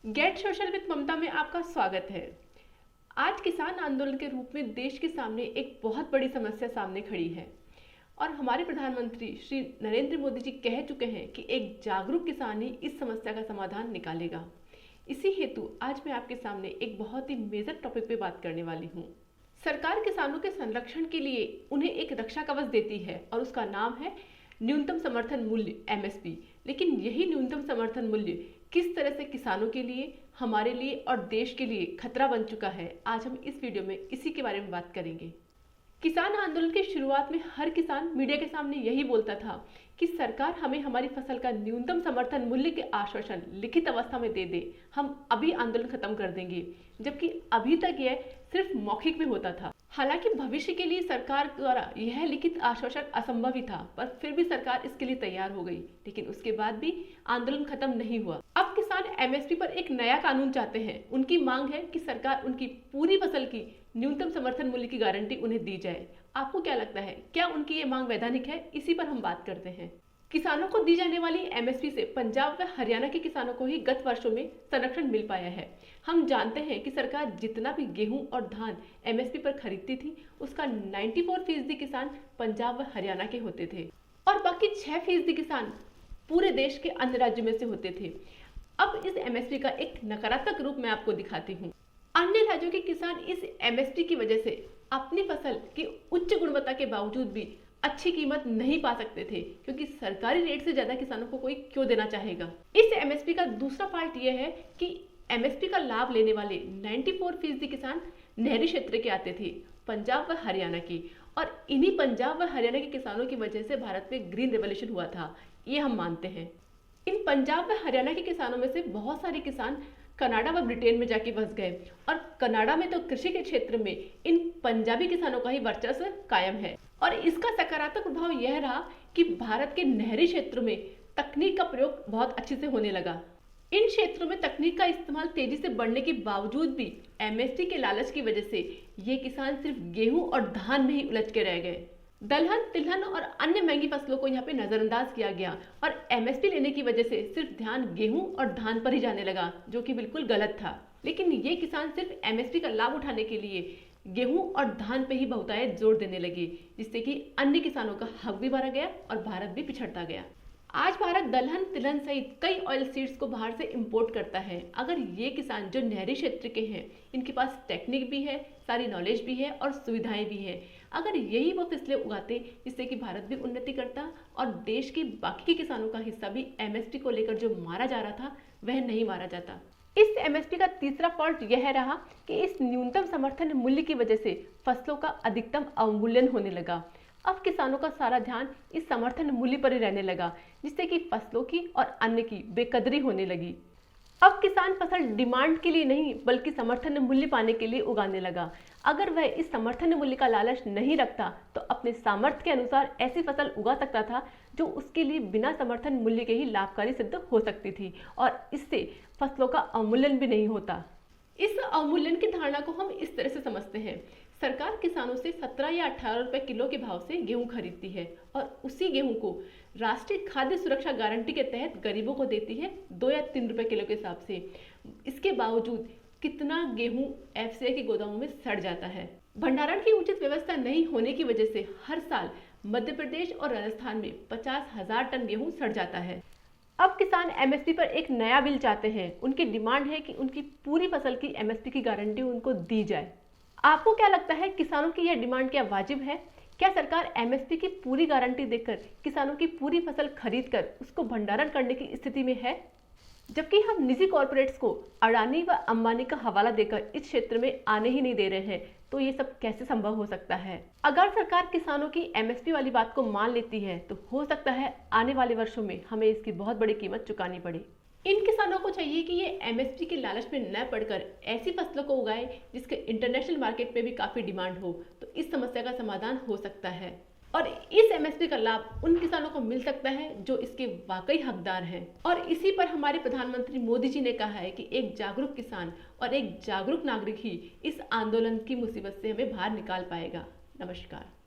Gate social with ममता में आपका स्वागत है। आज किसान आंदोलन के रूप में देश के सामने एक बहुत बड़ी समस्या सामने खड़ी है और हमारे प्रधानमंत्री श्री नरेंद्र मोदी जी कह चुके हैं कि एक जागरूक किसान ही इस समस्या का समाधान निकालेगा। इसी हेतु आज मैं आपके सामने एक बहुत ही मेजर टॉपिक पे बात करने वाली हूँ। सरकार किसानों के संरक्षण के लिए उन्हें एक रक्षा कवच देती है और उसका नाम है न्यूनतम समर्थन मूल्य MSP। लेकिन यही न्यूनतम समर्थन मूल्य किस तरह से किसानों के लिए, हमारे लिए और देश के लिए खतरा बन चुका है, आज हम इस वीडियो में इसी के बारे में बात करेंगे। किसान आंदोलन की शुरुआत में हर किसान मीडिया के सामने यही बोलता था कि सरकार हमें हमारी फसल का न्यूनतम समर्थन मूल्य के आश्वासन लिखित अवस्था में दे दे, हम अभी आंदोलन खत्म कर देंगे। जबकि अभी तक यह सिर्फ मौखिक में होता था। हालांकि भविष्य के लिए सरकार द्वारा यह लिखित आश्वासन असंभव ही था, पर फिर भी सरकार इसके लिए तैयार हो गई। लेकिन उसके बाद भी आंदोलन खत्म नहीं हुआ। अब किसान MSP पर एक नया कानून चाहते हैं। उनकी मांग है कि सरकार उनकी पूरी फसल की न्यूनतम समर्थन मूल्य की गारंटी उन्हें दी जाए। आपको क्या लगता है, क्या उनकी ये मांग वैधानिक है? इसी पर हम बात करते हैं। किसानों को दी जाने वाली MSP से पंजाब व हरियाणा के किसानों को ही गत वर्षों में संरक्षण मिल पाया है। हम जानते हैं कि सरकार जितना भी गेहूं और धान MSP पर खरीदती थी, उसका 94% किसान पंजाब व हरियाणा के होते थे और बाकी 6% किसान पूरे देश के अन्य राज्यों में से होते थे। अब इस MSP का एक नकारात्मक रूप मैं आपको दिखाती हूँ। अन्य राज्यों के किसान इस MSP की वजह से अपनी फसल की उच्च गुणवत्ता के बावजूद भी अच्छी कीमत नहीं पा सकते थे, क्योंकि सरकारी रेट से ज्यादा किसानों को कोई क्यों देना चाहेगा। इस MSP का दूसरा पार्ट यह है कि MSP का लाभ लेने वाले 94% किसान नहरी क्षेत्र के आते थे, पंजाब व हरियाणा की। और इन्हीं पंजाब व हरियाणा के किसानों की वजह से भारत में ग्रीन रेवोल्यूशन हुआ था, ये हम मानते हैं। इन पंजाब व हरियाणा के किसानों में से बहुत सारे किसान कनाडा व ब्रिटेन में जाके बस गए और कनाडा में तो कृषि के क्षेत्र में इन पंजाबी किसानों का ही वर्चस्व कायम है। और इसका सकारात्मक प्रभाव यह रहा कि भारत के नहरी क्षेत्रों में तकनीक का प्रयोग बहुत अच्छे से होने लगा। इन क्षेत्रों में तकनीक का इस्तेमाल तेजी से बढ़ने के बावजूद भी MSP के लालच की वजह से ये किसान सिर्फ गेहूं और धान में ही उलझ के रह गए। दलहन, तिलहन और अन्य महंगी फसलों को यहाँ पे नजरअंदाज किया गया और MSP लेने की वजह से सिर्फ ध्यान गेहूं और धान पर ही जाने लगा, जो कि बिल्कुल गलत था। लेकिन ये किसान सिर्फ MSP का लाभ उठाने के लिए गेहूं और धान पे ही बहुतायत जोर देने लगे, जिससे कि अन्य किसानों का हक भी मारा गया और भारत भी पिछड़ता गया। आज भारत दलहन, तिलहन सहित कई ऑयल सीड्स को बाहर से इंपोर्ट करता है। अगर ये किसान जो नहरी क्षेत्र के हैं, इनके पास टेक्निक भी है, सारी नॉलेज भी है और सुविधाएं भी है, अगर यही वो फसलें उगाते जिससे कि भारत भी उन्नति करता और देश के बाकी के किसानों का हिस्सा भी MSP को लेकर जो मारा जा रहा था वह नहीं मारा जाता। इस MSP का तीसरा फॉल्ट यह रहा कि इस न्यूनतम समर्थन मूल्य की वजह से फसलों का अधिकतम अवमूल्यन होने लगा। अब किसानों का सारा ध्यान इस समर्थन मूल्य पर ही रहने लगा, जिससे कि फसलों की और अन्न की बेकदरी होने लगी। अब किसान फसल डिमांड के लिए नहीं बल्कि समर्थन मूल्य पाने के लिए उगाने लगा। अगर वह इस समर्थन मूल्य का लालच नहीं रखता तो अपने सामर्थ्य के अनुसार ऐसी फसल उगा सकता था जो उसके लिए बिना समर्थन मूल्य के ही लाभकारी सिद्ध हो सकती थी और इससे फसलों का अवमूल्यन भी नहीं होता। इस अवमूल्यन की धारणा को हम इस तरह से समझते हैं। सरकार किसानों से 17 या 18 रुपए किलो के भाव से गेहूं खरीदती है और उसी गेहूं को राष्ट्रीय खाद्य सुरक्षा गारंटी के तहत गरीबों को देती है 2 या 3 रुपए किलो के हिसाब से। इसके बावजूद कितना गेहूं FCI के गोदामों में सड़ जाता है। भंडारण की उचित व्यवस्था नहीं होने की वजह से हर साल मध्य प्रदेश और राजस्थान में 50,000 टन गेहूं सड़ जाता है। अब किसान MSP पर एक नया बिल चाहते हैं। उनकी डिमांड है कि उनकी पूरी फसल की MSP की गारंटी उनको दी जाए। आपको क्या लगता है, किसानों की यह डिमांड क्या वाजिब है? क्या सरकार MSP की पूरी गारंटी देकर किसानों की पूरी फसल खरीद कर उसको भंडारण करने की स्थिति में है? जबकि हम निजी कॉरपोरेट्स को अडानी व अंबानी का हवाला देकर इस क्षेत्र में आने ही नहीं दे रहे हैं, तो ये सब कैसे संभव हो सकता है? अगर सरकार किसानों की MSP वाली बात को मान लेती है तो हो सकता है आने वाले वर्षों में हमें इसकी बहुत बड़ी कीमत चुकानी पड़े। इन किसानों को चाहिए कि ये MSP के लालच में न पड़कर ऐसी फसलों को उगाए जिसके इंटरनेशनल मार्केट में भी काफी डिमांड हो, तो इस समस्या का समाधान हो सकता है और इस MSP का लाभ उन किसानों को मिल सकता है जो इसके वाकई हकदार हैं। और इसी पर हमारे प्रधानमंत्री मोदी जी ने कहा है कि एक जागरूक किसान और एक जागरूक नागरिक ही इस आंदोलन की मुसीबत से हमें बाहर निकाल पाएगा। नमस्कार।